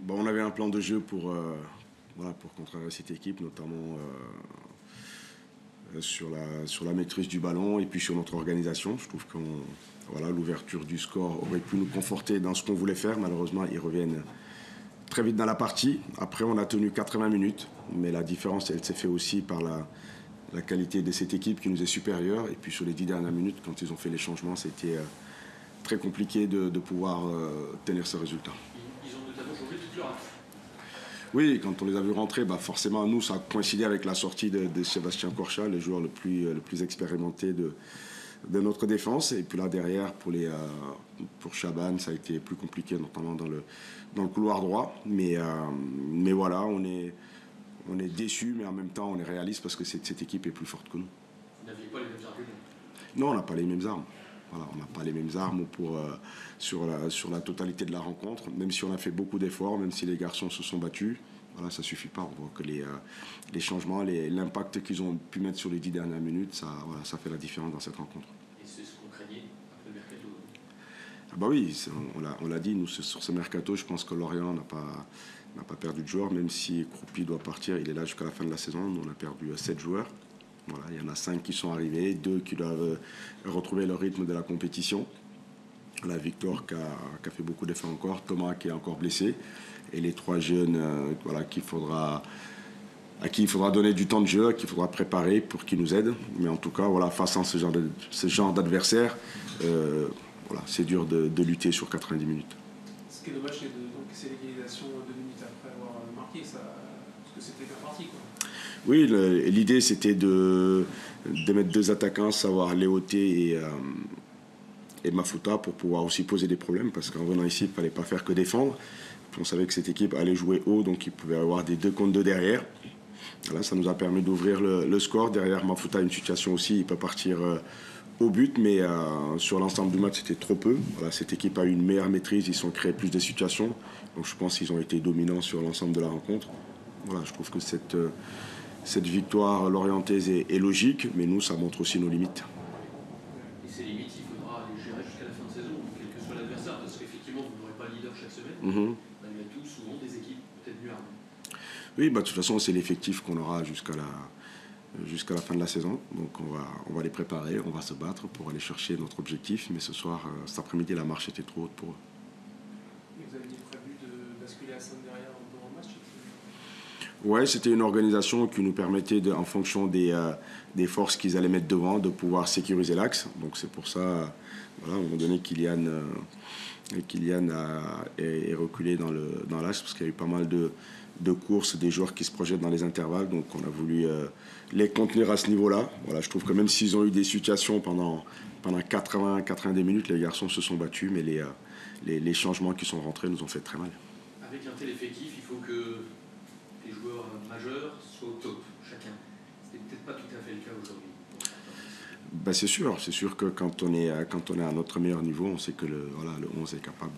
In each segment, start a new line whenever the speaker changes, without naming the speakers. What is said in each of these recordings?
Bon, on avait un plan de jeu pour contrer cette équipe, notamment sur la maîtrise du ballon et puis sur notre organisation. Je trouve que l'ouverture du score aurait pu nous conforter dans ce qu'on voulait faire. Malheureusement, ils reviennent très vite dans la partie. Après, on a tenu 80 minutes, mais la différence, elle s'est faite aussi par la qualité de cette équipe qui nous est supérieure. Et puis sur les 10 dernières minutes, quand ils ont fait les changements, c'était très compliqué de pouvoir tenir ce résultat.
Ils ont notamment changé toute leur axe.
Oui, quand on les a vus rentrer, forcément, nous, ça a coïncidé avec la sortie de Sébastien Corchia, le joueur le plus expérimenté de notre défense. Et puis là, derrière, pour Chaban, ça a été plus compliqué, notamment dans le couloir droit. Mais voilà, on est déçus, mais en même temps, on est réaliste parce que cette équipe est plus forte que nous.
Vous n'aviez pas les mêmes arguments?
Non, on n'a pas les mêmes armes. Voilà, on n'a pas les mêmes armes sur la totalité de la rencontre. Même si on a fait beaucoup d'efforts, même si les garçons se sont battus, voilà, ça ne suffit pas. On voit que les changements, l'impact qu'ils ont pu mettre sur les 10 dernières minutes, ça fait la différence dans cette rencontre.
Et c'est ce qu'on craignait après le mercato?
Ah oui, on l'a dit, nous, sur ce mercato, je pense que Lorient n'a pas perdu de joueurs, même si Kroupi doit partir, il est là jusqu'à la fin de la saison. Nous, on a perdu 7 joueurs. Voilà, il y en a 5 qui sont arrivés, 2 qui doivent retrouver le rythme de la compétition. La Victor qui a fait beaucoup d'efforts encore, Thomas qui est encore blessé, et les 3 jeunes à qui il faudra donner du temps de jeu, qu'il faudra préparer pour qu'ils nous aident. Mais en tout cas, face à ce genre d'adversaire, c'est dur de lutter sur 90 minutes.
Ce qui est dommage, c'est l'égalisation 2 minutes après avoir marqué, ça, parce que c'était bien parti, quoi.
Oui, l'idée c'était de mettre 2 attaquants, à savoir Léoté et Mafuta, pour pouvoir aussi poser des problèmes, parce qu'en venant ici, il ne fallait pas faire que défendre. Puis on savait que cette équipe allait jouer haut, donc il pouvait y avoir des 2 contre 2 derrière. Voilà, ça nous a permis d'ouvrir le score. Derrière, Mafuta a une situation aussi, il peut partir au but, mais sur l'ensemble du match, c'était trop peu. Voilà, cette équipe a eu une meilleure maîtrise, ils ont créé plus de situations. Donc je pense qu'ils ont été dominants sur l'ensemble de la rencontre. Voilà, je trouve que cette victoire lorientaise est logique, mais nous, ça montre aussi nos limites.
Et ces limites, il faudra les gérer jusqu'à la fin de saison, quel que soit l'adversaire, parce qu'effectivement, vous n'aurez pas le leader chaque semaine. Malgré tout, souvent des équipes peut-être mieux armées.
Oui, de toute façon, c'est l'effectif qu'on aura jusqu'à la fin de la saison. Donc on va les préparer, on va se battre pour aller chercher notre objectif. Mais ce soir, cet après-midi, la marche était trop haute pour eux.
Et vous aviez prévu de basculer à 5 derrière dans le match?
Ouais, c'était une organisation qui nous permettait, en fonction des forces qu'ils allaient mettre devant, de pouvoir sécuriser l'axe. Donc c'est pour ça, à un moment donné, Kylian est reculé dans l'axe, parce qu'il y a eu pas mal de courses, des joueurs qui se projettent dans les intervalles. Donc on a voulu les contenir à ce niveau-là. Voilà, je trouve que même s'ils ont eu des situations pendant 90 minutes, les garçons se sont battus, mais les changements qui sont rentrés nous ont fait très mal.
Avec un tel effectif, il faut que les joueurs majeurs soient au top, chacun. Ce n'est peut-être pas tout à fait le cas aujourd'hui.
C'est sûr que quand on est à notre meilleur niveau, on sait que le 11 est capable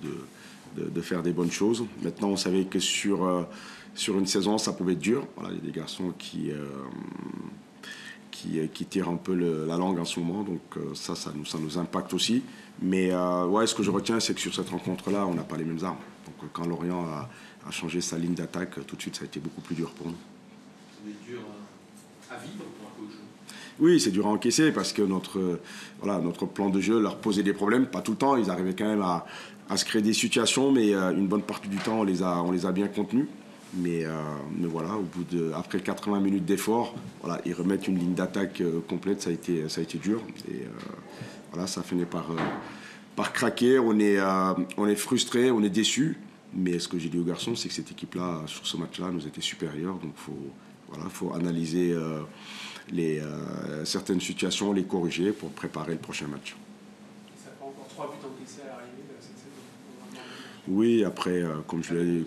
de faire des bonnes choses. Maintenant, on savait que sur une saison, ça pouvait être dur. Voilà, il y a des garçons qui tirent un peu la langue en ce moment, donc ça nous impacte aussi. Mais ce que je retiens, c'est que sur cette rencontre-là, on n'a pas les mêmes armes. Donc quand Lorient a changé sa ligne d'attaque, tout de suite, ça a été beaucoup plus dur pour nous.
Ça va être dur à vivre pour un coach.
Oui, c'est dur à encaisser, parce que notre plan de jeu leur posait des problèmes. Pas tout le temps, ils arrivaient quand même à se créer des situations, mais une bonne partie du temps, on les a bien contenus. Mais voilà, après 80 minutes d'effort, ils remettent une ligne d'attaque complète, ça a été dur. Et ça finit par craquer. On est frustré, on est déçu. Mais ce que j'ai dit aux garçons, c'est que cette équipe-là, sur ce match-là, nous était supérieure. Donc faut analyser certaines situations, les corriger pour préparer le prochain match.
Ça fait encore 3 buts encaissés à l'arrivée de cette saison.
Oui, après, comme je l'ai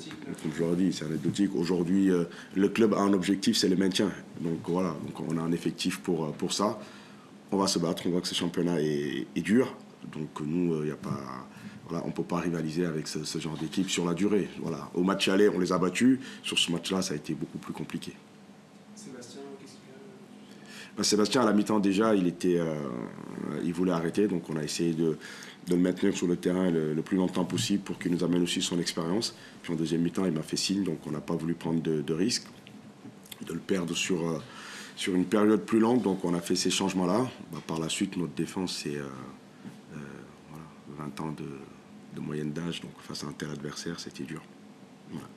dit, c'est anecdotique. Aujourd'hui, le club a un objectif, c'est le maintien. Donc voilà, on a un effectif pour ça. On va se battre, on voit que ce championnat est dur. Donc nous, on ne peut pas rivaliser avec ce genre d'équipe sur la durée. Voilà. Au match aller, on les a battus. Sur ce match-là, ça a été beaucoup plus compliqué.
Sébastien, qu'est-ce qu'il
Sébastien, à la mi-temps déjà, il voulait arrêter, donc on a essayé de le maintenir sur le terrain le plus longtemps possible pour qu'il nous amène aussi son expérience. Puis en deuxième mi-temps, il m'a fait signe, donc on n'a pas voulu prendre de risque, de le perdre sur une période plus longue, donc on a fait ces changements-là. Par la suite, notre défense, c'est 20 ans de moyenne d'âge, donc face à un tel adversaire, c'était dur. Voilà.